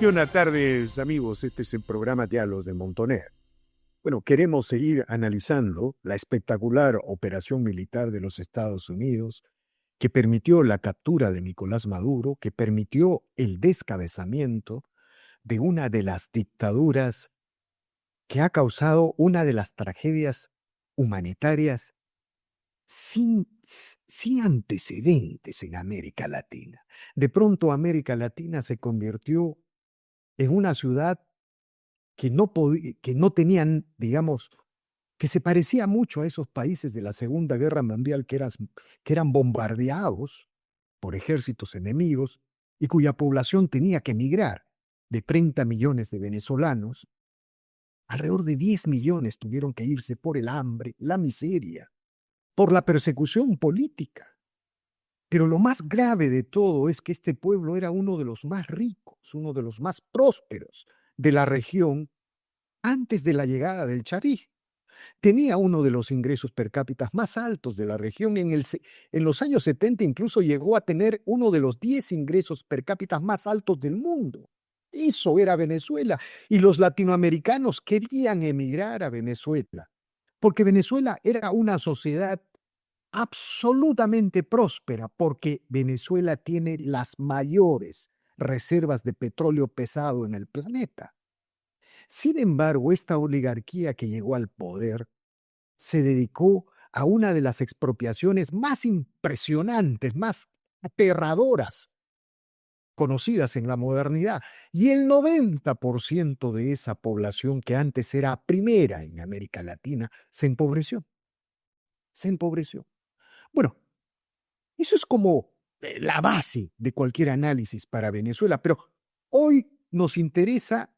Buenas tardes, amigos. Este es el programa Diálogos de Montoner. Bueno, queremos seguir analizando la espectacular operación militar de los Estados Unidos que permitió la captura de Nicolás Maduro, que permitió el descabezamiento de una de las dictaduras que ha causado una de las tragedias humanitarias sin antecedentes en América Latina. De pronto América Latina se convirtió en una ciudad que no tenían, digamos, que se parecía mucho a esos países de la Segunda Guerra Mundial que eran bombardeados por ejércitos enemigos y cuya población tenía que emigrar. De 30 millones de venezolanos, alrededor de 10 millones tuvieron que irse por el hambre, la miseria, por la persecución política. Pero lo más grave de todo es que este pueblo era uno de los más ricos, uno de los más prósperos de la región antes de la llegada del Chaví. Tenía uno de los ingresos per cápita más altos de la región. En los años 70 incluso llegó a tener uno de los 10 ingresos per cápita más altos del mundo. Eso era Venezuela. Y los latinoamericanos querían emigrar a Venezuela, porque Venezuela era una sociedad absolutamente próspera, porque Venezuela tiene las mayores reservas de petróleo pesado en el planeta. Sin embargo, esta oligarquía que llegó al poder se dedicó a una de las expropiaciones más impresionantes, más aterradoras conocidas en la modernidad. Y el 90% de esa población que antes era primera en América Latina se empobreció. Se empobreció. Bueno, eso es como la base de cualquier análisis para Venezuela, pero hoy nos interesa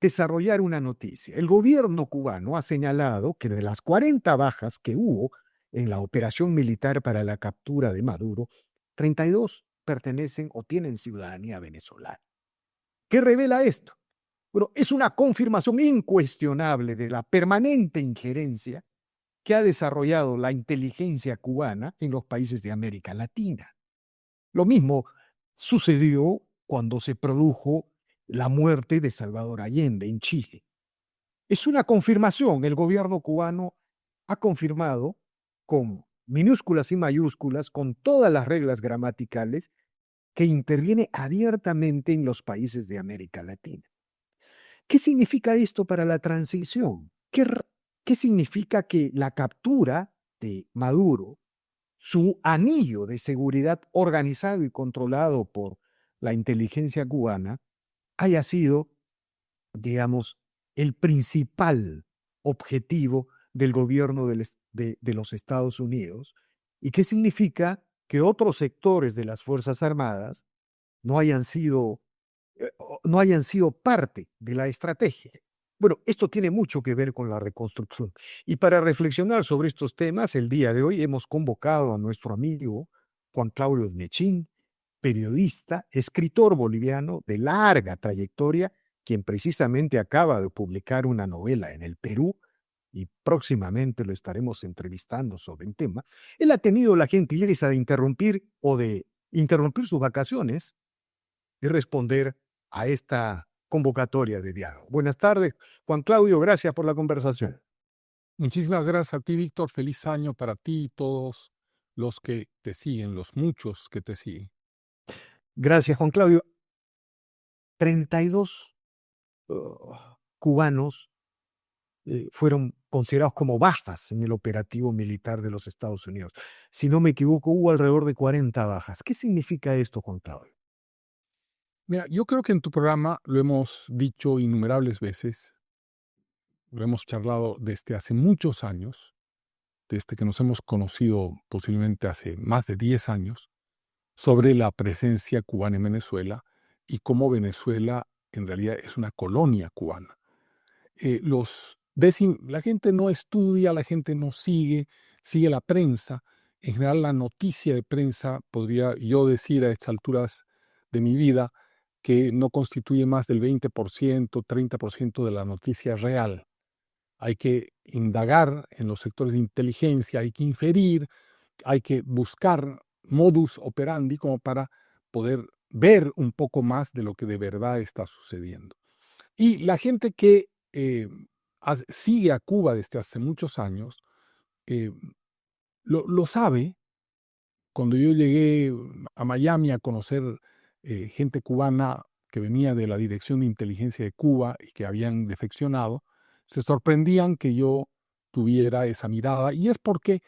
desarrollar una noticia. El gobierno cubano ha señalado que de las 40 bajas que hubo en la operación militar para la captura de Maduro, 32 pertenecen o tienen ciudadanía venezolana. ¿Qué revela esto? Bueno, es una confirmación incuestionable de la permanente injerencia que ha desarrollado la inteligencia cubana en los países de América Latina. Lo mismo sucedió cuando se produjo la muerte de Salvador Allende en Chile. Es una confirmación. El gobierno cubano ha confirmado con minúsculas y mayúsculas, con todas las reglas gramaticales, que interviene abiertamente en los países de América Latina. ¿Qué significa esto para la transición? ¿Qué significa que la captura de Maduro, su anillo de seguridad organizado y controlado por la inteligencia cubana, haya sido, digamos, el principal objetivo del gobierno de los Estados Unidos? ¿Y qué significa que otros sectores de las Fuerzas Armadas no hayan sido, no hayan sido parte de la estrategia? Bueno, esto tiene mucho que ver con la reconstrucción. Y para reflexionar sobre estos temas, el día de hoy hemos convocado a nuestro amigo Juan Claudio Mechín, periodista, escritor boliviano de larga trayectoria, quien precisamente acaba de publicar una novela en el Perú y próximamente lo estaremos entrevistando sobre el tema. Él ha tenido la gentileza de interrumpir sus vacaciones y responder a esta convocatoria de diálogo. Buenas tardes, Juan Claudio, gracias por la conversación. Muchísimas gracias a ti, Víctor. Feliz año para ti y todos los que te siguen, los muchos que te siguen. Gracias, Juan Claudio. 32 cubanos fueron considerados como bajas en el operativo militar de los Estados Unidos. Si no me equivoco, hubo alrededor de 40 bajas. ¿Qué significa esto, Juan Claudio? Mira, yo creo que en tu programa lo hemos dicho innumerables veces, lo hemos charlado desde hace muchos años, desde que nos hemos conocido posiblemente hace más de 10 años, sobre la presencia cubana en Venezuela y cómo Venezuela en realidad es una colonia cubana. La gente no estudia, la gente no sigue la prensa. En general, la noticia de prensa, podría yo decir a estas alturas de mi vida, que no constituye más del 20%, 30% de la noticia real. Hay que indagar en los sectores de inteligencia, hay que inferir, hay que buscar modus operandi como para poder ver un poco más de lo que de verdad está sucediendo. Y la gente que sigue a Cuba desde hace muchos años eh, lo sabe. Cuando yo llegué a Miami a conocer gente cubana que venía de la Dirección de Inteligencia de Cuba y que habían defeccionado, se sorprendían que yo tuviera esa mirada. Y es porque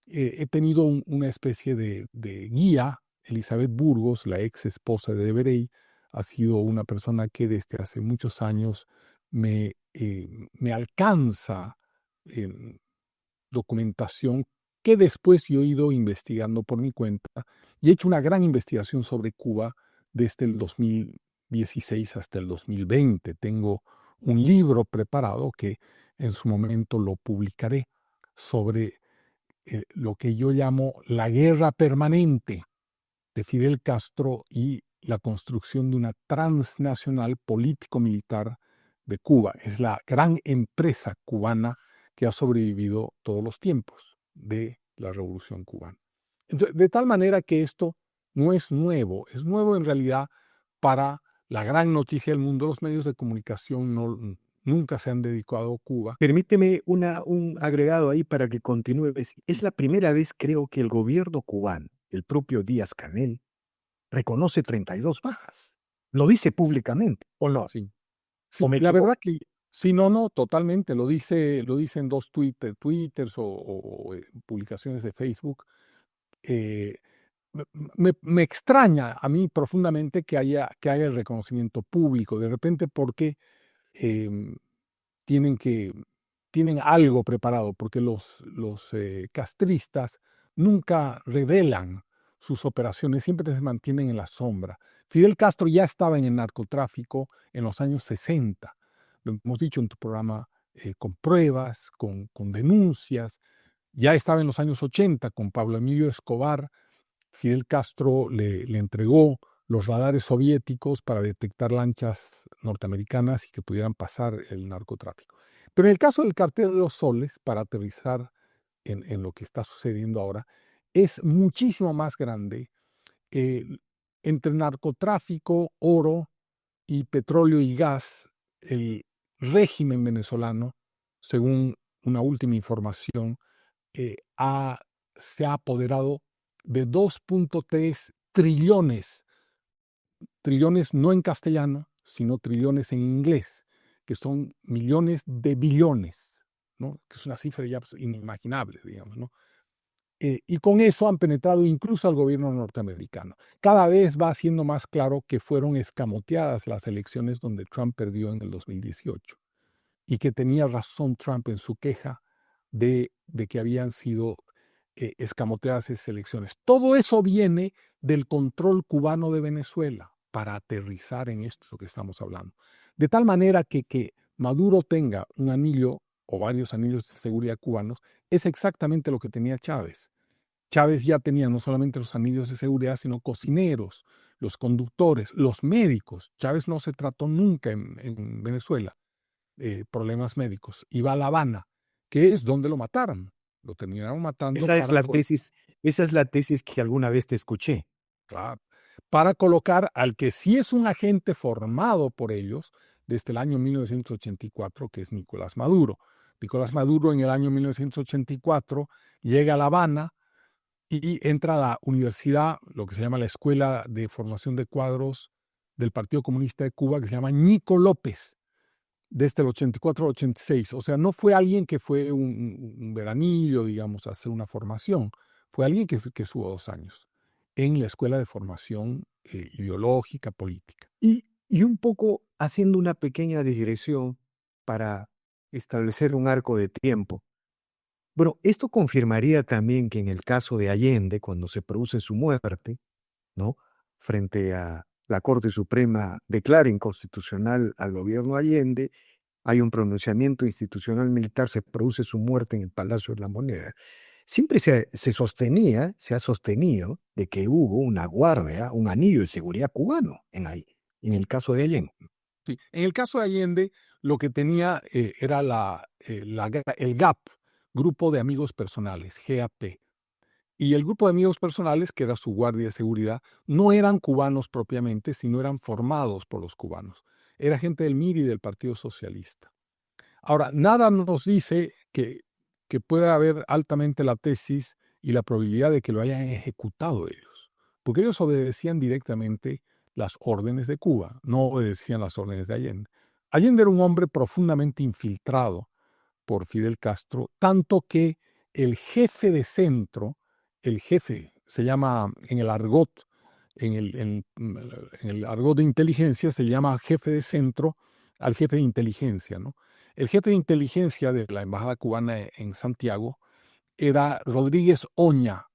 he tenido una especie de guía. Elizabeth Burgos, la ex esposa de Deverey, ha sido una persona que desde hace muchos años me alcanza documentación que después yo he ido investigando por mi cuenta y he hecho una gran investigación sobre Cuba desde el 2016 hasta el 2020. Tengo un libro preparado que en su momento lo publicaré sobre lo que yo llamo la guerra permanente de Fidel Castro y la construcción de una transnacional político-militar de Cuba. Es la gran empresa cubana que ha sobrevivido todos los tiempos de la Revolución Cubana. Entonces, de tal manera que esto no es nuevo en realidad para la gran noticia del mundo. Los medios de comunicación nunca se han dedicado a Cuba. Permíteme un agregado ahí para que continúe. Es la primera vez, creo, que el gobierno cubano, el propio Díaz-Canel, reconoce 32 bajas. Lo dice públicamente, ¿o no? Sí, ¿O sí, me la equivoco? verdad que sí, no, totalmente. Lo dicen dos twitters o publicaciones de Facebook. Eh, me extraña a mí profundamente que haya el reconocimiento público de repente porque em, tienen que, tienen algo preparado, porque los castristas nunca revelan sus operaciones, siempre se mantienen en la sombra. Fidel Castro ya estaba en el narcotráfico en los años 60, lo hemos dicho en tu programa, con pruebas, con denuncias, ya estaba en los años 80 con Pablo Emilio Escobar. Fidel Castro le entregó los radares soviéticos para detectar lanchas norteamericanas y que pudieran pasar el narcotráfico. Pero en el caso del cartel de los soles, para aterrizar en lo que está sucediendo ahora, es muchísimo más grande. eh, Entre narcotráfico, oro y petróleo y gas, el régimen venezolano, según una última información, eh, ha- se ha apoderado de 2.3 trillones, trillones no en castellano, sino trillones en inglés, que son millones de billones, ¿no? Que es una cifra ya pues, inimaginable, digamos, ¿no? Y con eso han penetrado incluso al gobierno norteamericano. Cada vez va siendo más claro que fueron escamoteadas las elecciones donde Trump perdió en el 2018 y que tenía razón Trump en su queja de que habían sido escamoteadas esas elecciones. Todo eso viene del control cubano de Venezuela para aterrizar en esto que estamos hablando. De tal manera que Maduro tenga un anillo o varios anillos de seguridad cubanos es exactamente lo que tenía Chávez. Chávez ya tenía no solamente los anillos de seguridad, sino cocineros, los conductores, los médicos. Chávez no se trató nunca en Venezuela problemas médicos. Iba a La Habana, que es donde lo mataron. Lo terminaron matando Esa es la tesis que alguna vez te escuché. claro, para colocar al que sí es un agente formado por ellos desde el año 1984, que es Nicolás Maduro. Nicolás Maduro en el año 1984 llega a La Habana y entra a la universidad, lo que se llama la Escuela de Formación de Cuadros del Partido Comunista de Cuba, que se llama Nico López, desde el 84 al 86. O sea, no fue alguien que fue un veranillo, digamos, a hacer una formación. Fue alguien que estuvo 2 años en la Escuela de Formación Ideológica, Política. Y un poco haciendo una pequeña digresión para establecer un arco de tiempo. Bueno, esto confirmaría también que en el caso de Allende, cuando se produce su muerte, ¿no? Frente a la Corte Suprema declara inconstitucional al gobierno Allende, hay un pronunciamiento institucional militar, se produce su muerte en el Palacio de la Moneda. Siempre se sostenía, se ha sostenido de que hubo una guardia, un anillo de seguridad cubano en ahí, en el caso de Allende. Sí. En el caso de Allende, lo que tenía era el GAP, Grupo de Amigos Personales, GAP, Y el grupo de amigos personales, que era su guardia de seguridad, no eran cubanos propiamente, sino eran formados por los cubanos. Era gente del MIR y del Partido Socialista. Ahora, nada nos dice que pueda haber altamente la tesis y la probabilidad de que lo hayan ejecutado ellos, porque ellos obedecían directamente las órdenes de Cuba, no obedecían las órdenes de Allende. Allende era un hombre profundamente infiltrado por Fidel Castro, tanto que el jefe de centro, el jefe se llama en el argot, en el argot de inteligencia se llama jefe de centro al jefe de inteligencia, ¿no? El jefe de inteligencia de la embajada cubana en Santiago era Rodríguez Oña,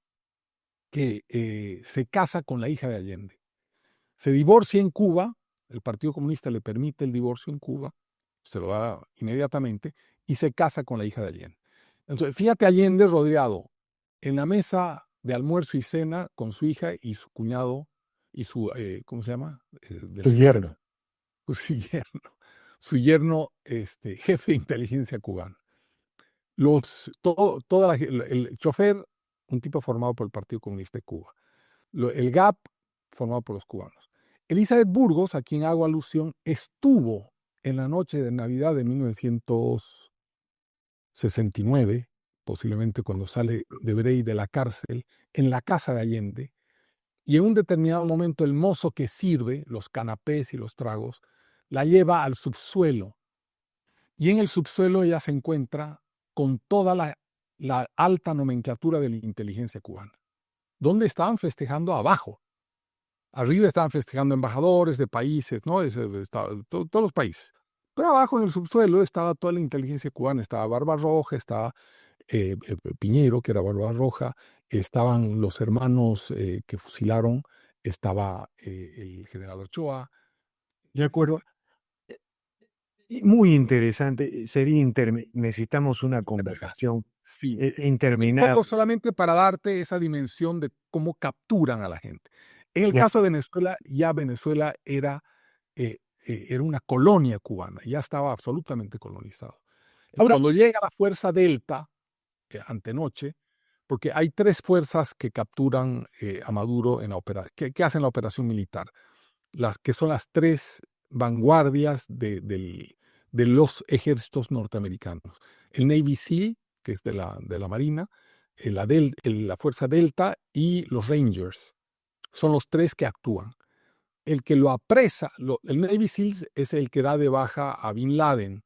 que se casa con la hija de Allende. Se divorcia en Cuba, el Partido Comunista le permite el divorcio en Cuba, se lo da inmediatamente, y se casa con la hija de Allende. Entonces, fíjate Allende rodeado en la mesa de almuerzo y cena con su hija y su cuñado y su, ¿cómo se llama? Tu yerno. Su yerno, jefe de inteligencia cubano. El chofer, un tipo formado por el Partido Comunista de Cuba. El GAP, formado por los cubanos. Elizabeth Burgos, a quien hago alusión, estuvo en la noche de Navidad de 1969, posiblemente cuando sale de Brey de la cárcel, en la casa de Allende, y en un determinado momento el mozo que sirve los canapés y los tragos la lleva al subsuelo, y en el subsuelo ella se encuentra con toda la alta nomenclatura de la inteligencia cubana, donde estaban festejando abajo. Arriba estaban festejando embajadores de países, ¿no? Todos los países. Pero abajo en el subsuelo estaba toda la inteligencia cubana. Estaba Barbarroja, estaba Piñero, que era Barbarroja, estaban los hermanos que fusilaron, estaba el general Ochoa. De acuerdo. Y muy interesante. Necesitamos una conversación Sí. interminable. Solamente para darte esa dimensión de cómo capturan a la gente. En el Ya. caso de Venezuela, ya Venezuela era una colonia cubana, ya estaba absolutamente colonizado. Ahora, Cuando llega la fuerza Delta, antenoche, porque hay tres fuerzas que capturan a Maduro en la que hacen la operación militar, las que son las tres vanguardias de los ejércitos norteamericanos. El Navy SEAL, que es de la Marina, la Fuerza Delta y los Rangers. Son los tres que actúan. El que lo apresa, el Navy SEAL es el que da de baja a Bin Laden,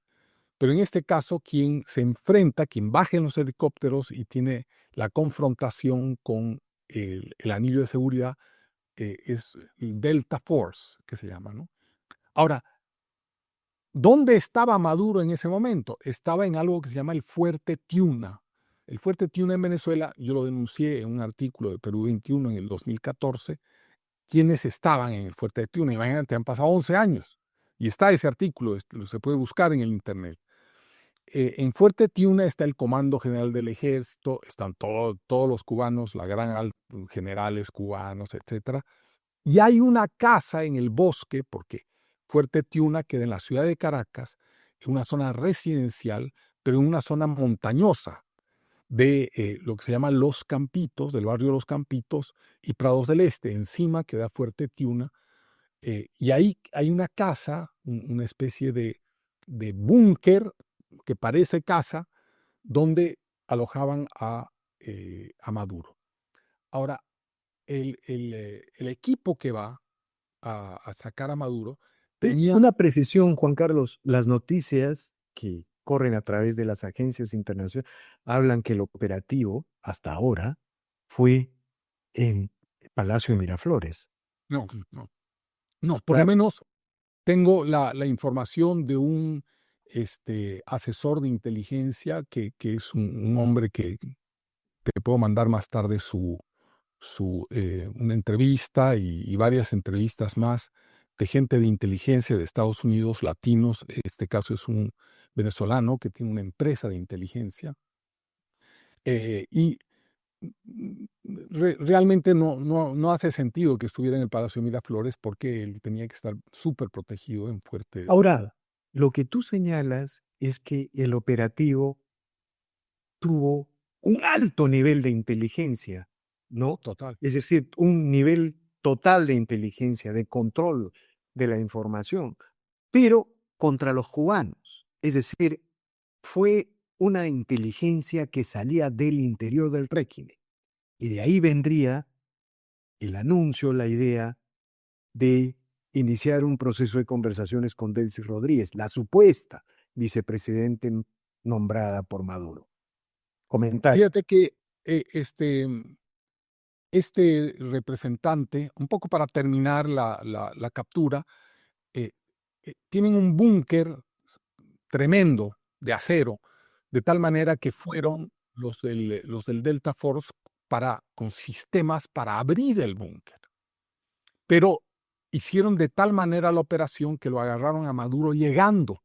pero en este caso quien se enfrenta, quien baja en los helicópteros y tiene la confrontación con el anillo de seguridad, es el Delta Force, que se llama, ¿no? Ahora, ¿dónde estaba Maduro en ese momento? Estaba en algo que se llama el Fuerte Tiuna. El Fuerte Tiuna en Venezuela, yo lo denuncié en un artículo de Perú 21 en el 2014, quienes estaban en el Fuerte Tiuna. Imagínate, han pasado 11 años y está ese artículo, se puede buscar en el internet. En Fuerte Tiuna está el Comando General del Ejército, están todos los cubanos, generales cubanos, etcétera. Y hay una casa en el bosque, porque Fuerte Tiuna queda en la ciudad de Caracas, en una zona residencial, pero en una zona montañosa de lo que se llama Los Campitos, del barrio Los Campitos y Prados del Este. Encima queda Fuerte Tiuna. Y ahí hay una casa, una especie de búnker que parece casa, donde alojaban a Maduro. Ahora, el equipo que va a sacar a Maduro tenía... una precisión, Juan Carlos. Las noticias que corren a través de las agencias internacionales hablan que el operativo, hasta ahora, fue en Palacio de Miraflores. No, por lo menos tengo la información de un asesor de inteligencia que es un hombre que te puedo mandar más tarde una entrevista y varias entrevistas más de gente de inteligencia de Estados Unidos, latinos. Este caso es un venezolano que tiene una empresa de inteligencia. Y realmente no hace sentido que estuviera en el Palacio de Miraflores porque él tenía que estar súper protegido en Fuerte. Ahora, lo que tú señalas es que el operativo tuvo un alto nivel de inteligencia. ¿no? Total. Es decir, un nivel total de inteligencia, de control de la información, pero contra los cubanos. Es decir, fue una inteligencia que salía del interior del régimen. Y de ahí vendría el anuncio, la idea de iniciar un proceso de conversaciones con Delcy Rodríguez, la supuesta vicepresidente nombrada por Maduro. Comentario. Fíjate que eh, este, este representante, un poco para terminar la captura, eh, tienen un búnker tremendo de acero, de tal manera que fueron los del Delta Force con sistemas para abrir el búnker. Pero hicieron de tal manera la operación que lo agarraron a Maduro llegando.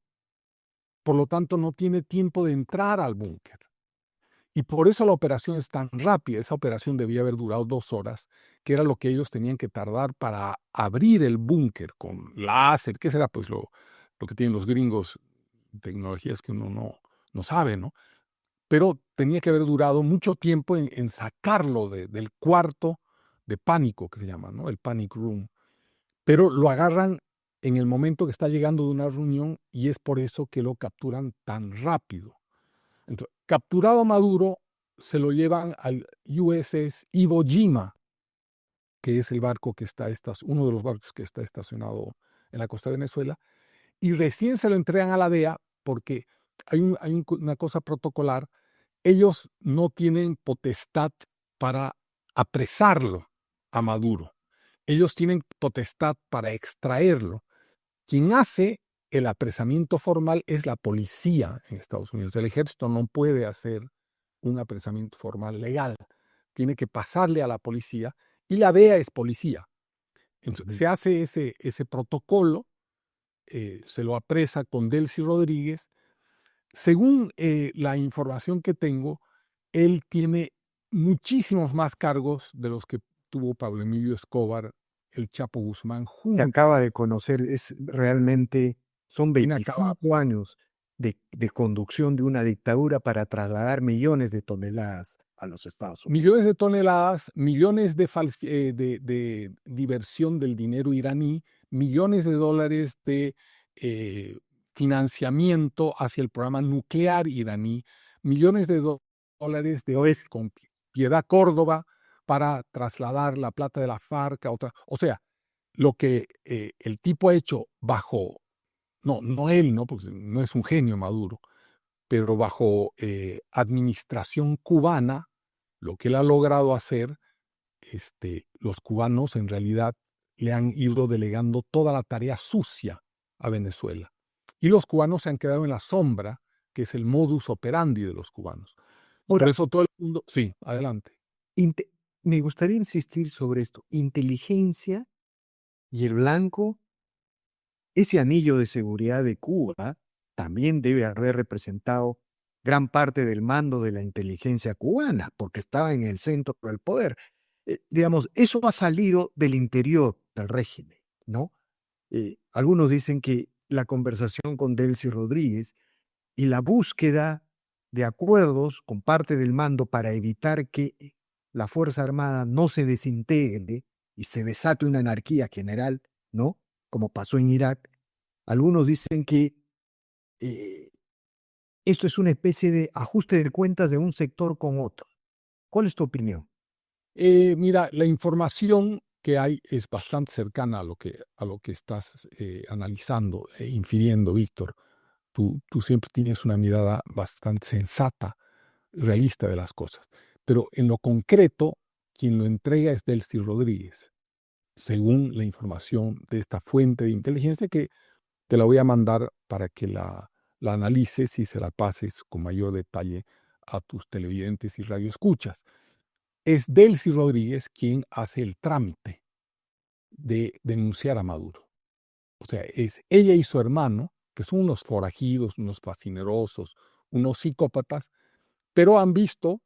Por lo tanto, no tiene tiempo de entrar al búnker. Y por eso la operación es tan rápida. Esa operación debía haber durado 2 horas, que era lo que ellos tenían que tardar para abrir el búnker con láser. ¿Qué será? Pues lo que tienen los gringos, tecnologías que uno no sabe, ¿no? Pero tenía que haber durado mucho tiempo en sacarlo del cuarto de pánico, que se llama, ¿no? El panic room. Pero lo agarran en el momento que está llegando de una reunión y es por eso que lo capturan tan rápido. Entonces, capturado a Maduro, se lo llevan al USS Iwo Jima, que es el barco que está, uno de los barcos que está estacionado en la costa de Venezuela, y recién se lo entregan a la DEA porque hay una cosa protocolar. Ellos no tienen potestad para apresarlo a Maduro. Ellos tienen potestad para extraerlo. Quien hace el apresamiento formal es la policía en Estados Unidos. El ejército no puede hacer un apresamiento formal legal. Tiene que pasarle a la policía y la DEA es policía. Entonces, se hace ese protocolo, se lo apresa con Delcy Rodríguez. Según la información que tengo, él tiene muchísimos más cargos de los que tuvo Pablo Emilio Escobar, el Chapo Guzmán Se juntos. acaba de conocer, es realmente, son Inacabable. 25 años de conducción de una dictadura para trasladar millones de toneladas a los Estados Unidos. Millones de toneladas, millones de diversión del dinero iraní, millones de dólares de financiamiento hacia el programa nuclear iraní, millones de dólares con Piedad Córdoba para trasladar la plata de la FARC a otra. O sea, lo que el tipo ha hecho no él, ¿no? Porque no es un genio Maduro, pero bajo administración cubana, lo que él ha logrado hacer, los cubanos en realidad le han ido delegando toda la tarea sucia a Venezuela. Y los cubanos se han quedado en la sombra, que es el modus operandi de los cubanos. Por Ahora, eso todo el mundo... Sí, adelante. me gustaría insistir sobre esto. Inteligencia y el blanco, ese anillo de seguridad de Cuba también debe haber representado gran parte del mando de la inteligencia cubana, porque estaba en el centro del poder. Digamos, eso ha salido del interior del régimen, ¿no? Algunos dicen que la conversación con Delcy Rodríguez y la búsqueda de acuerdos con parte del mando para evitar que la Fuerza Armada no se desintegre y se desate una anarquía general, ¿no? Como pasó en Irak. Algunos dicen que eh, esto es una especie de ajuste de cuentas de un sector con otro. ¿Cuál es tu opinión? Mira, la información que hay es bastante cercana a lo que estás analizando e infiriendo, Víctor. Tú siempre tienes una mirada bastante sensata, realista de las cosas. Pero en lo concreto, quien lo entrega es Delcy Rodríguez, según la información de esta fuente de inteligencia que te la voy a mandar para que la analices y se la pases con mayor detalle a tus televidentes y radioescuchas. Es Delcy Rodríguez quien hace el trámite de denunciar a Maduro. O sea, es ella y su hermano, que son unos forajidos, unos fascinerosos, unos psicópatas, pero han visto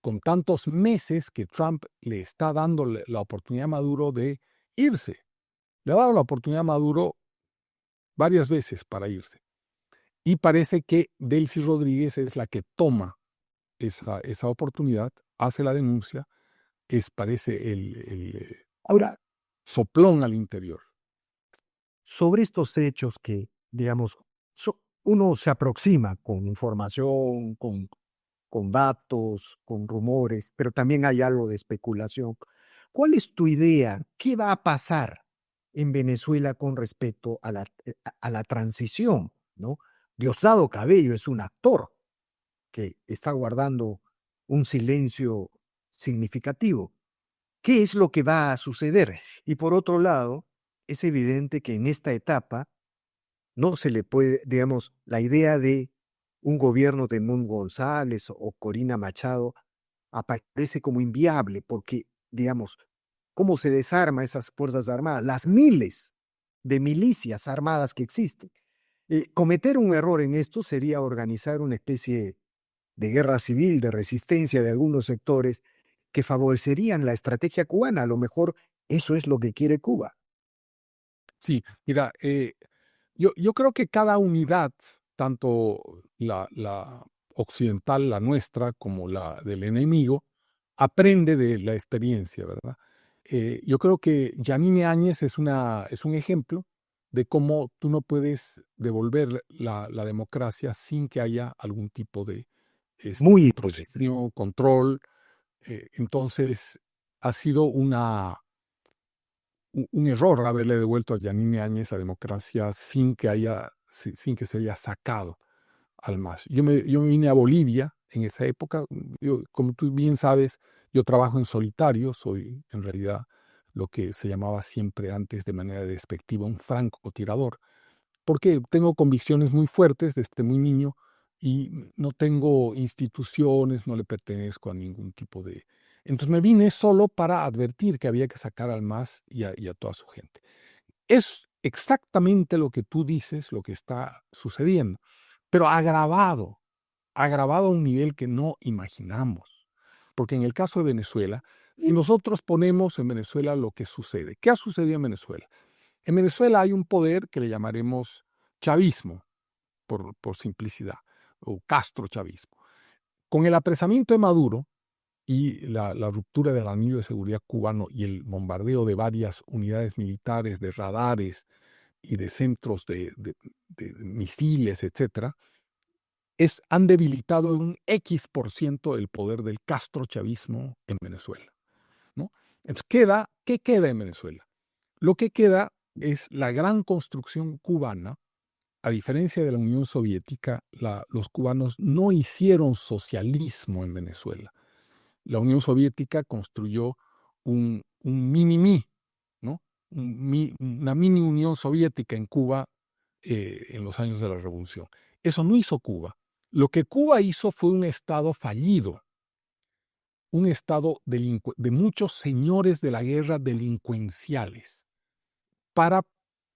con tantos meses que Trump le está dando la oportunidad a Maduro de irse. Le ha dado la oportunidad a Maduro varias veces para irse. Y parece que Delcy Rodríguez es la que toma esa oportunidad, hace la denuncia, parece el Ahora, soplón al interior. sobre estos hechos que, digamos, uno se aproxima con información, con datos, con rumores, pero también hay algo de especulación. ¿Cuál es tu idea? ¿Qué va a pasar en Venezuela con respecto a la transición? ¿No? Diosdado Cabello es un actor que está guardando un silencio significativo. ¿Qué es lo que va a suceder? Y por otro lado, es evidente que en esta etapa no se le puede, digamos, la idea de un gobierno de Edmundo González o Corina Machado aparece como inviable porque, digamos, ¿cómo se desarma esas Fuerzas Armadas? Las miles de milicias armadas que existen. Cometer un error en esto sería organizar una especie de guerra civil, de resistencia de algunos sectores que favorecerían la estrategia cubana. A lo mejor eso es lo que quiere Cuba. Sí, mira, yo creo que cada unidad, tanto la occidental, la nuestra, como la del enemigo, aprende de la experiencia, ¿verdad? Yo creo que Yanine Áñez es un ejemplo de cómo tú no puedes devolver la democracia sin que haya algún tipo de Muy hipótesis. escrutinio, control. Entonces, ha sido un error haberle devuelto a Yanine Áñez la democracia sin que se haya sacado al MAS. Yo me vine a Bolivia en esa época. Como tú bien sabes, yo trabajo en solitario, soy en realidad lo que se llamaba siempre antes de manera despectiva un francotirador, porque tengo convicciones muy fuertes desde muy niño y no tengo instituciones, no le pertenezco a ningún tipo de... Entonces me vine solo para advertir que había que sacar al MAS y a toda su gente. Es exactamente lo que tú dices, lo que está sucediendo, pero agravado a un nivel que no imaginamos. Porque en el caso de Venezuela, si nosotros ponemos en Venezuela lo que sucede, ¿qué ha sucedido en Venezuela? En Venezuela hay un poder que le llamaremos chavismo, por simplicidad, o castrochavismo. Con el apresamiento de Maduro y la ruptura del anillo de seguridad cubano y el bombardeo de varias unidades militares, de radares y de centros de misiles, etcétera, han debilitado un X% el poder del castrochavismo en Venezuela, ¿no? Entonces, ¿qué queda en Venezuela? Lo que queda es la gran construcción cubana. A diferencia de la Unión Soviética, los cubanos no hicieron socialismo en Venezuela. La Unión Soviética construyó un mini-mí, ¿no? Una mini Unión Soviética en Cuba en los años de la Revolución. Eso no hizo Cuba. Lo que Cuba hizo fue un Estado fallido, un Estado de muchos señores de la guerra delincuenciales para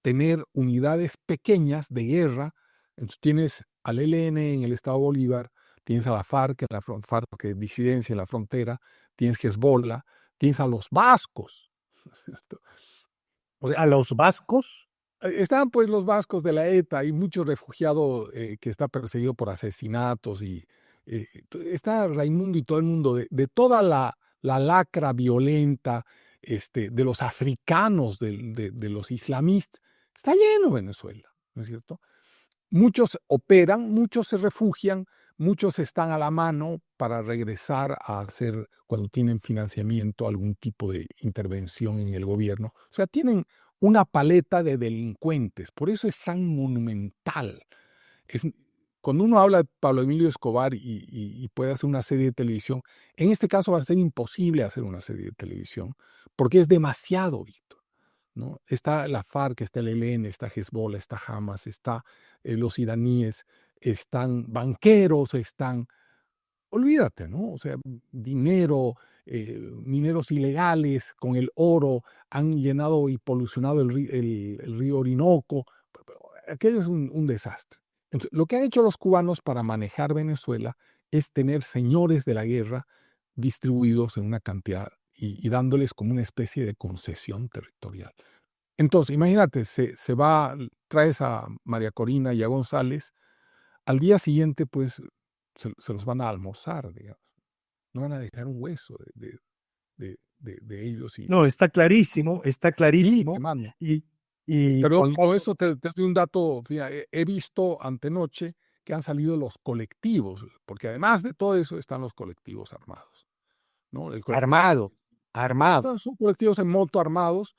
tener unidades pequeñas de guerra. Entonces tienes al ELN en el Estado Bolívar, tienes a la FARC, FARC que es disidencia en la frontera, tienes Hezbollah, tienes a los vascos, ¿no es cierto? O sea, A los vascos, están pues los vascos de la ETA, hay mucho refugiado que está perseguido por asesinatos y está Raimundo y todo el mundo de toda la lacra violenta de los africanos, de los islamistas. Está lleno Venezuela, ¿no es cierto? Muchos operan, muchos se refugian, muchos están a la mano para regresar a hacer, cuando tienen financiamiento, algún tipo de intervención en el gobierno. O sea, tienen una paleta de delincuentes, por eso es tan monumental. Es, cuando uno habla de Pablo Emilio Escobar y puede hacer una serie de televisión, en este caso va a ser imposible hacer una serie de televisión, porque es demasiado, Víctor, ¿no? Está la FARC, está el ELN, está Hezbollah, está Hamas, está los iraníes, están banqueros, olvídate, ¿no? O sea, dinero, mineros ilegales con el oro, han llenado y polucionado el río Orinoco. Aquello es un desastre. Entonces, lo que han hecho los cubanos para manejar Venezuela es tener señores de la guerra distribuidos en una cantidad y dándoles como una especie de concesión territorial. Entonces, imagínate, traes a María Corina y a González, al día siguiente, pues se los van a almorzar, digamos. No van a dejar un hueso de ellos. No, está clarísimo, está Sí, clarísimo. hermano. Y, y Pero con- con eso te doy un dato. Fíjate, he visto antenoche que han salido los colectivos, porque además de todo eso están los colectivos armados, ¿no? armado, armado. Son colectivos en moto armados,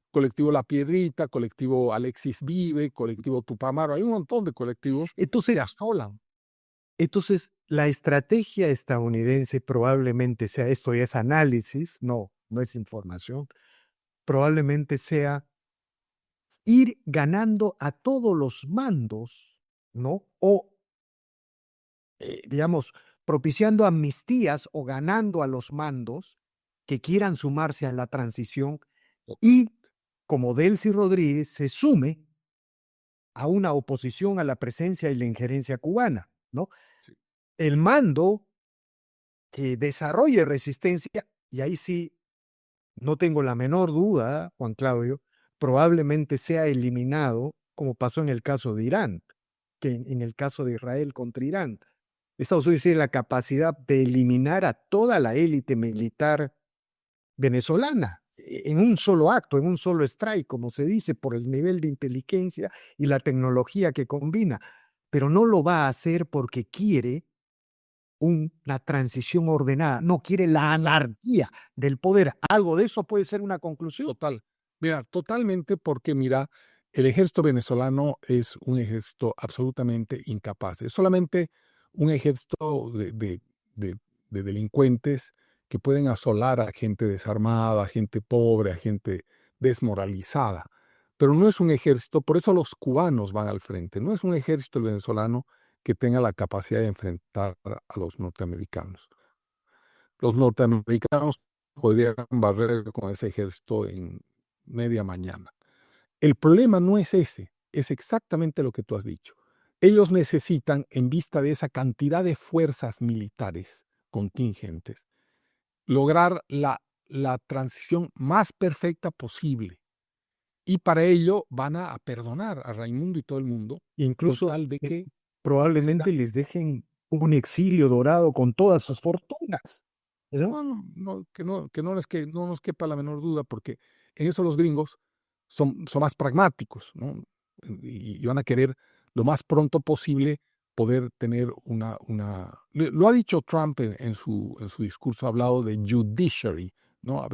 colectivo La Piedrita, colectivo Alexis Vive, colectivo Tupamaro, hay un montón de colectivos que Entonces, asolan. entonces, la estrategia estadounidense probablemente sea, esto ya es análisis, no es información, probablemente sea ir ganando a todos los mandos, ¿no? O, digamos, propiciando amnistías o ganando a los mandos que quieran sumarse a la transición y, como Delcy Rodríguez, se sume a una oposición a la presencia y la injerencia cubana, ¿no? Sí. El mando que desarrolle resistencia, y ahí sí, no tengo la menor duda, Juan Claudio, probablemente sea eliminado, como pasó en el caso de Irán, que en el caso de Israel contra Irán. Estados Unidos tiene la capacidad de eliminar a toda la élite militar venezolana en un solo acto, en un solo strike, como se dice, por el nivel de inteligencia y la tecnología que combina, pero no lo va a hacer porque quiere una transición ordenada, no quiere la anarquía del poder. Algo de eso puede ser una conclusión. Total. Mira, totalmente, porque mira, el ejército venezolano es un ejército absolutamente incapaz. Es solamente un ejército de delincuentes que pueden asolar a gente desarmada, a gente pobre, a gente desmoralizada. Pero no es un ejército, por eso los cubanos van al frente. No es un ejército el venezolano que tenga la capacidad de enfrentar a los norteamericanos. Los norteamericanos podrían barrer con ese ejército en media mañana. El problema no es ese, es exactamente lo que tú has dicho. Ellos necesitan, en vista de esa cantidad de fuerzas militares contingentes, lograr la transición más perfecta posible. Y para ello van a perdonar a Raimundo y todo el mundo, con Incluso tal de que probablemente les dejen un exilio dorado con todas sus fortunas. ¿No? no nos quepa la menor duda, porque en eso los gringos son más pragmáticos, ¿no? Y van a querer lo más pronto posible poder tener lo ha dicho Trump en su discurso, ha hablado de judiciary, ¿no?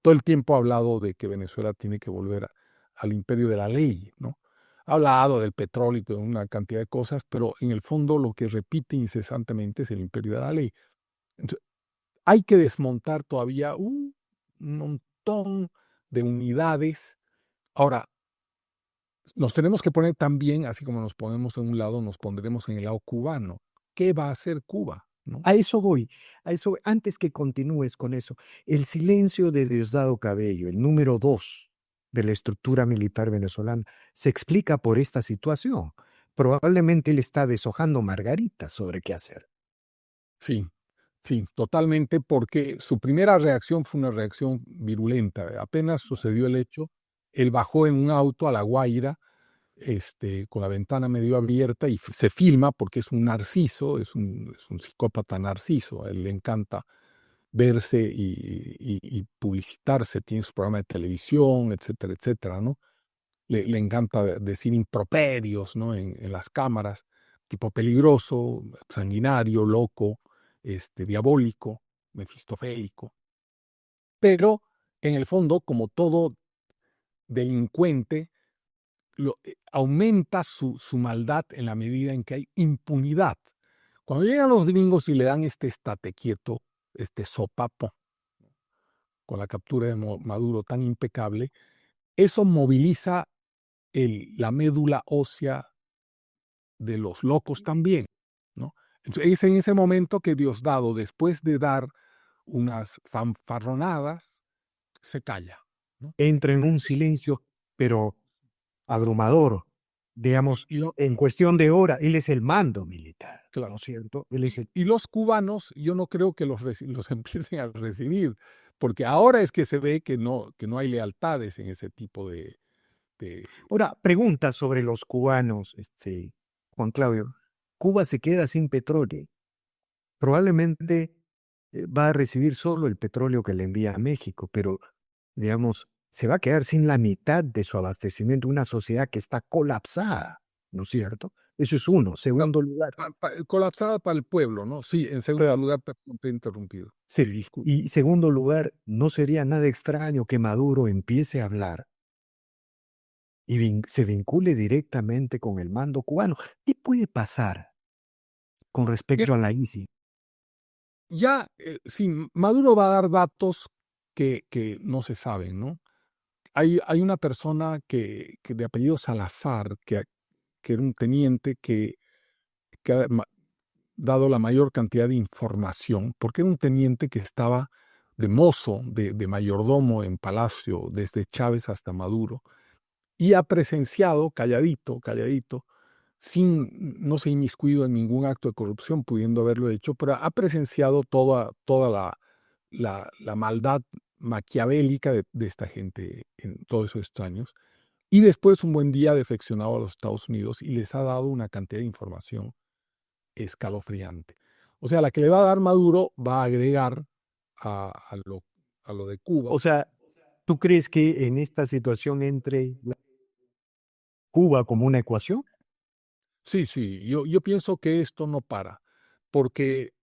Todo el tiempo ha hablado de que Venezuela tiene que volver al imperio de la ley, ¿no? Ha hablado del petróleo y de una cantidad de cosas, pero en el fondo lo que repite incesantemente es el imperio de la ley. Entonces, hay que desmontar todavía un montón de unidades. Ahora, nos tenemos que poner también, así como nos ponemos en un lado, nos pondremos en el lado cubano. ¿Qué va a hacer Cuba? ¿No? A eso voy, a eso voy. Antes que continúes con eso, el silencio de Diosdado Cabello, el número 2 de la estructura militar venezolana, se explica por esta situación. Probablemente él está deshojando margaritas sobre qué hacer. Sí, sí, totalmente, porque su primera reacción fue una reacción virulenta. Apenas sucedió el hecho, él bajó en un auto a La Guaira, con la ventana medio abierta, y se filma porque es un narciso, es un psicópata narciso. A él le encanta verse y publicitarse, tiene su programa de televisión, etcétera, etcétera, ¿no? Le encanta decir improperios, ¿no? En las cámaras, tipo peligroso, sanguinario, loco, diabólico, mefistofélico. Pero en el fondo, como todo delincuente, aumenta su maldad en la medida en que hay impunidad. Cuando llegan los gringos y le dan este estate quieto, este sopapo, con la captura de Maduro tan impecable, eso moviliza la médula ósea de los locos también, ¿no? Entonces, es en ese momento que Diosdado, después de dar unas fanfarronadas, se calla, ¿no? Entra en un silencio, pero abrumador, digamos, Y, y lo- en cuestión de hora, él es el mando militar, ¿no claro. es cierto? Él es Y los cubanos, yo no creo que los empiecen a recibir, porque ahora es que se ve que no hay lealtades en ese tipo de. Ahora, pregunta sobre los cubanos, Juan Claudio. Cuba se queda sin petróleo. probablemente va a recibir solo el petróleo que le envía a México, pero, digamos, se va a quedar sin la mitad de su abastecimiento, una sociedad que está colapsada, ¿no es cierto? Eso es uno. Pa- Segundo lugar, colapsada para el pueblo, ¿no? Sí, en segundo claro, lugar, perdón, te he interrumpido. Sí, sí. disculpe. Y segundo lugar, no sería nada extraño que Maduro empiece a hablar y se vincule directamente con el mando cubano. ¿Qué puede pasar con respecto a la ISIS? Ya, sí, Maduro va a dar datos que no se saben, ¿no? Hay una persona que de apellido Salazar, que era un teniente que ha dado la mayor cantidad de información, porque era un teniente que estaba de mozo, de mayordomo en Palacio, desde Chávez hasta Maduro, y ha presenciado, calladito, calladito, no se ha inmiscuido en ningún acto de corrupción, pudiendo haberlo hecho, pero ha presenciado toda la maldad maquiavélica de esta gente en todos estos años. Y después un buen día ha defeccionado a los Estados Unidos y les ha dado una cantidad de información escalofriante. O sea, la que le va a dar Maduro va a agregar a a lo de Cuba. O sea, ¿tú crees que en esta situación entre Cuba como una ecuación? Sí, sí, yo pienso que esto no para, porque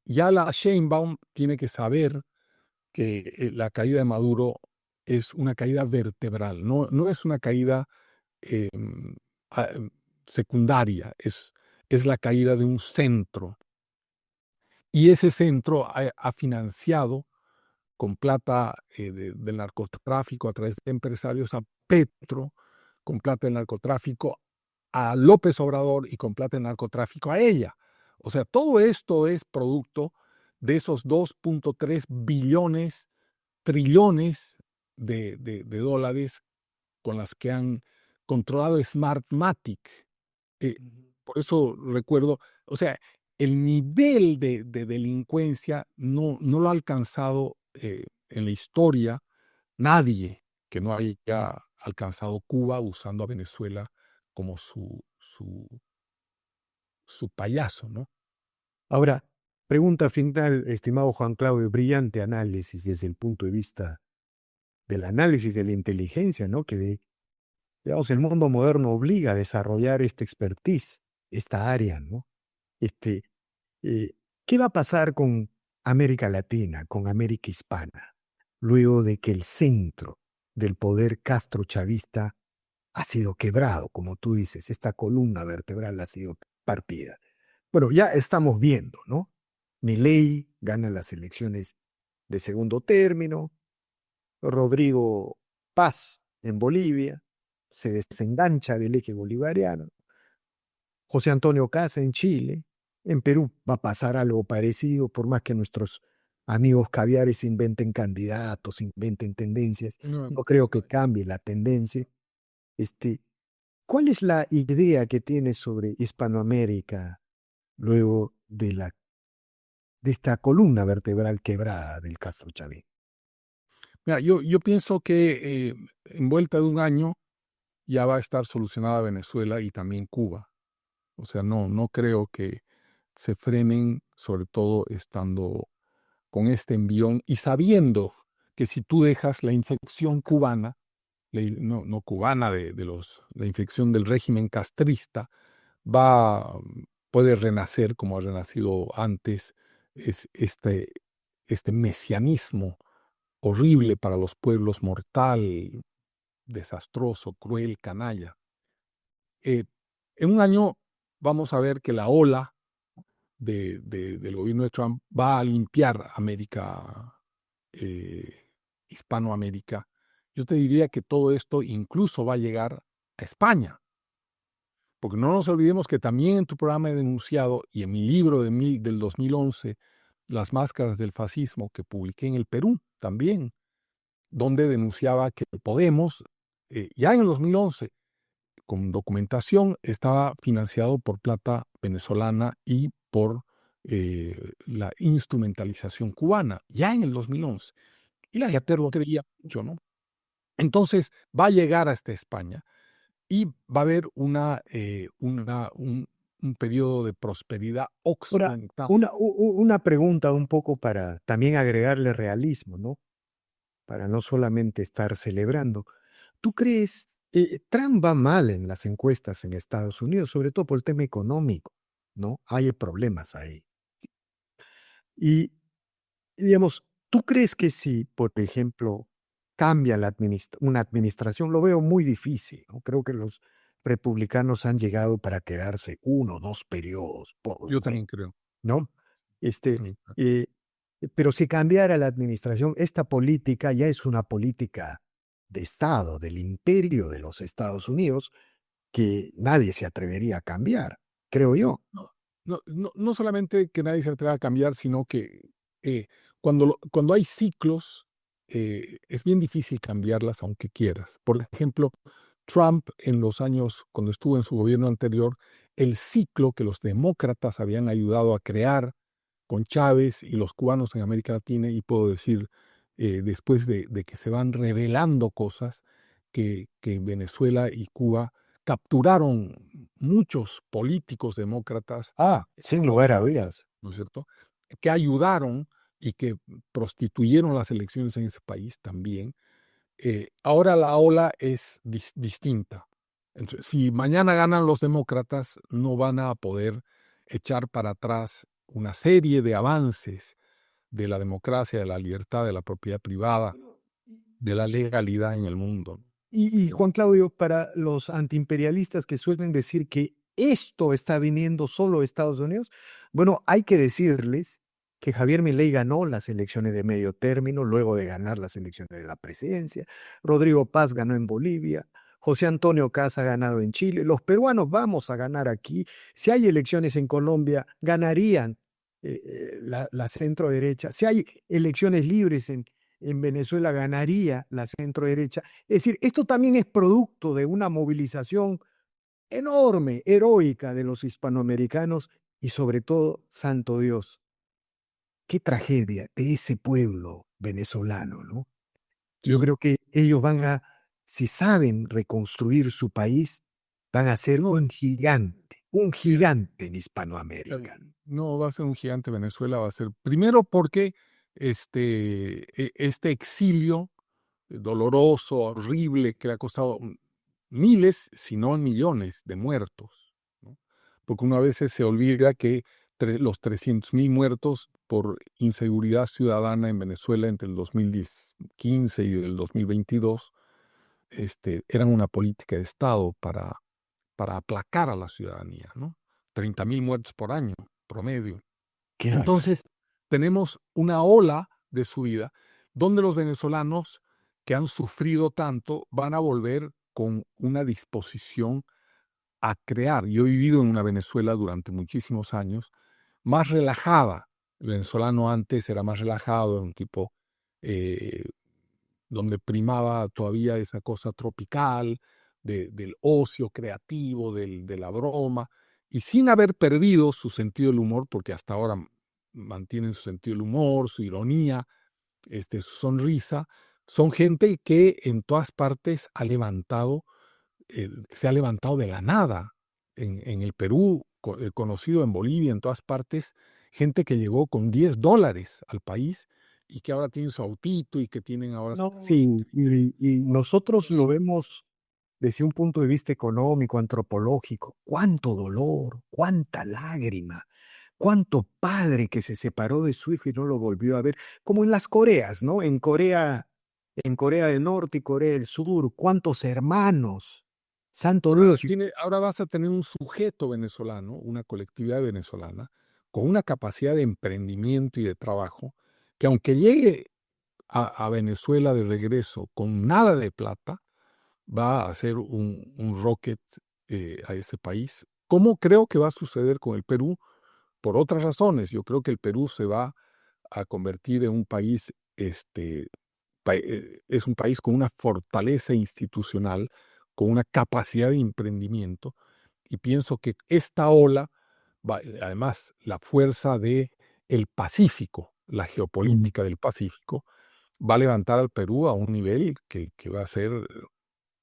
ya la Sheinbaum tiene que saber que la caída de Maduro es una caída vertebral, no es una caída eh, a- secundaria, es la caída de un centro. Y ese centro ha financiado con plata del narcotráfico a través de empresarios a Petro, con plata del narcotráfico a López Obrador y con plata del narcotráfico a ella. O sea, todo esto es producto de esos 2.3 trillones de dólares con las que han controlado Smartmatic. Eh, por eso recuerdo, o sea, el nivel de delincuencia no lo ha alcanzado en la historia nadie que no haya alcanzado Cuba usando a Venezuela como su payaso, ¿no? Ahora, pregunta final, estimado Juan Claudio, brillante análisis desde el punto de vista del análisis de la inteligencia, ¿no? Digamos, el mundo moderno obliga a desarrollar esta expertise, esta área, ¿no? Este, eh, ¿Qué va a pasar con América Latina, con América Hispana, luego de que el centro del poder castrochavista ha sido quebrado, como tú dices, esta columna vertebral ha sido partida? Bueno, ya estamos viendo, ¿no? Milei gana las elecciones de segundo término, Rodrigo Paz en Bolivia se desengancha del eje bolivariano, José Antonio Caz en Chile, en Perú va a pasar algo parecido, por más que nuestros amigos caviares inventen candidatos, inventen tendencias, No, no creo que cambie la tendencia. Este, ¿Cuál es la idea que tienes sobre Hispanoamérica luego de esta columna vertebral quebrada del Castro Chávez? mira, yo pienso que en vuelta de un año ya va a estar solucionada Venezuela y también Cuba. O sea, no creo que se frenen, sobre todo estando con este envión y sabiendo que si tú dejas la infección cubana, no cubana, la infección del régimen castrista, va, puede renacer como ha renacido antes, es este mesianismo horrible para los pueblos, mortal, desastroso, cruel, canalla. Eh, en un año vamos a ver que la ola del gobierno de Trump va a limpiar América, eh, Hispanoamérica. Yo te diría que todo esto incluso va a llegar a España, porque no nos olvidemos que también en tu programa he denunciado, y en mi libro del 2011, Las máscaras del fascismo, que publiqué en el Perú también, donde denunciaba que Podemos, ya en el 2011, con documentación, estaba financiado por plata venezolana y por la instrumentalización cubana, ya en el 2011. Y la gente lo creía mucho, ¿no? Entonces va a llegar hasta España y va a haber un periodo de prosperidad Ahora, occidental. una pregunta un poco para también agregarle realismo, ¿no? Para no solamente estar celebrando. ¿Tú crees, Trump va mal en las encuestas en Estados Unidos, sobre todo por el tema económico, ¿no? Hay problemas ahí. Y, digamos, ¿tú crees que si, por ejemplo, cambia una administración, lo veo muy difícil, ¿no? Creo que los republicanos han llegado para quedarse 1 o 2 periodos, por lo Yo menos, también creo. ¿no? Yo Este, también creo. eh, pero si cambiara la administración, esta política ya es una política de Estado, del imperio de los Estados Unidos, que nadie se atrevería a cambiar, creo yo. No, no solamente que nadie se atreva a cambiar, sino que cuando hay ciclos, es bien difícil cambiarlas aunque quieras. Por ejemplo, Trump en los años, cuando estuvo en su gobierno anterior, el ciclo que los demócratas habían ayudado a crear con Chávez y los cubanos en América Latina, y puedo decir, después de que se van revelando cosas, que Venezuela y Cuba capturaron muchos políticos demócratas Ah, en sin lugar a Colombia, dudas. ¿no es cierto? Que ayudaron y que prostituyeron las elecciones en ese país también. Ahora la ola es distinta. Entonces, si mañana ganan los demócratas, no van a poder echar para atrás una serie de avances de la democracia, de la libertad, de la propiedad privada, de la legalidad en el mundo. Y Juan Claudio, para los antiimperialistas que suelen decir que esto está viniendo solo de Estados Unidos, bueno, hay que decirles que Javier Milei ganó las elecciones de medio término luego de ganar las elecciones de la presidencia. Rodrigo Paz ganó en Bolivia. José Antonio Caz ha ganado en Chile. Los peruanos vamos a ganar aquí. Si hay elecciones en Colombia, ganarían la centro derecha. Si hay elecciones libres en Venezuela, ganaría la centro derecha. Es decir, esto también es producto de una movilización enorme, heroica de los hispanoamericanos y sobre todo, santo Dios, qué tragedia de ese pueblo venezolano, ¿no? Yo Sí. creo que ellos si saben reconstruir su país, van a ser No, un gigante en eh, Hispanoamérica. no va a ser un gigante Venezuela, va a ser primero porque este exilio doloroso, horrible, que le ha costado miles, si no millones de muertos, ¿no? Porque uno a veces se olvida que los 300.000 muertos por inseguridad ciudadana en Venezuela entre el 2015 y el 2022 eran una política de Estado para aplacar a la ciudadanía, ¿no? 30.000 muertos por año, promedio. Qué barbaridad. Entonces, tenemos una ola de subida donde los venezolanos que han sufrido tanto van a volver con una disposición a crear. Yo he vivido en una Venezuela durante muchísimos años, más relajada. El venezolano antes era más relajado, era un tipo eh, donde primaba todavía esa cosa tropical, del ocio creativo, de la broma, y sin haber perdido su sentido del humor, porque hasta ahora mantienen su sentido del humor, su ironía, su sonrisa. Son gente que en todas partes se ha levantado de la nada. En el Perú, conocido en Bolivia, en todas partes, gente que llegó con $10 al país y que ahora tienen su autito y que tienen ahora... No, sí, y nosotros lo vemos desde un punto de vista económico, antropológico. Cuánto dolor, cuánta lágrima, cuánto padre que se separó de su hijo y no lo volvió a ver, como en las Coreas, ¿no? En Corea del Norte y Corea del Sur, cuántos hermanos. Santo Dios. Ahora vas a tener un sujeto venezolano, una colectividad venezolana, con una capacidad de emprendimiento y de trabajo, que aunque llegue a Venezuela de regreso con nada de plata, va a hacer un rocket a ese país. Como creo que va a suceder con el Perú, por otras razones. Yo creo que el Perú se va a convertir en un país, es un país con una fortaleza institucional, con una capacidad de emprendimiento, y pienso que esta ola, además la fuerza de el Pacífico, la Mm. geopolítica del Pacífico, va a levantar al Perú a un nivel que va a ser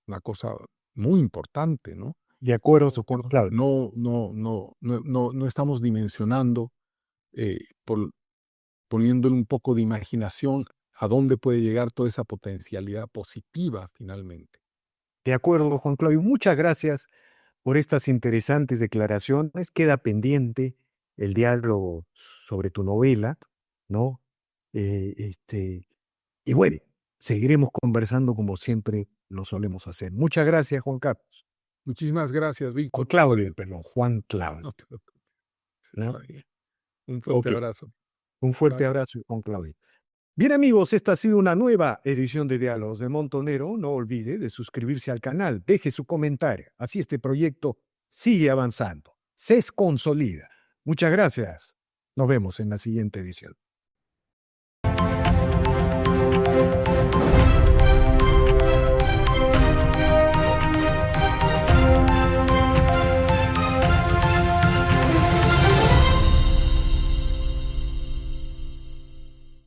una cosa muy importante, ¿no? De acuerdo, Juan Claudio. No estamos dimensionando, poniéndole un poco de imaginación a dónde puede llegar toda esa potencialidad positiva finalmente. De acuerdo, Juan Claudio. Muchas gracias por estas interesantes declaraciones. Queda pendiente el diálogo sobre tu novela, ¿no? Y bueno, seguiremos conversando como siempre lo solemos hacer. Muchas gracias, Juan Carlos. Muchísimas gracias, Juan Víctor. Claudio, perdón, Juan Claudio. No te preocupes. ¿No? Está bien. Un fuerte Ok. abrazo. Un fuerte Bye. abrazo, Juan Claudio. Bien amigos, esta ha sido una nueva edición de Diálogos de Montonero. No olvide de suscribirse al canal, deje su comentario. Así este proyecto sigue avanzando, se consolida. Muchas gracias. Nos vemos en la siguiente edición.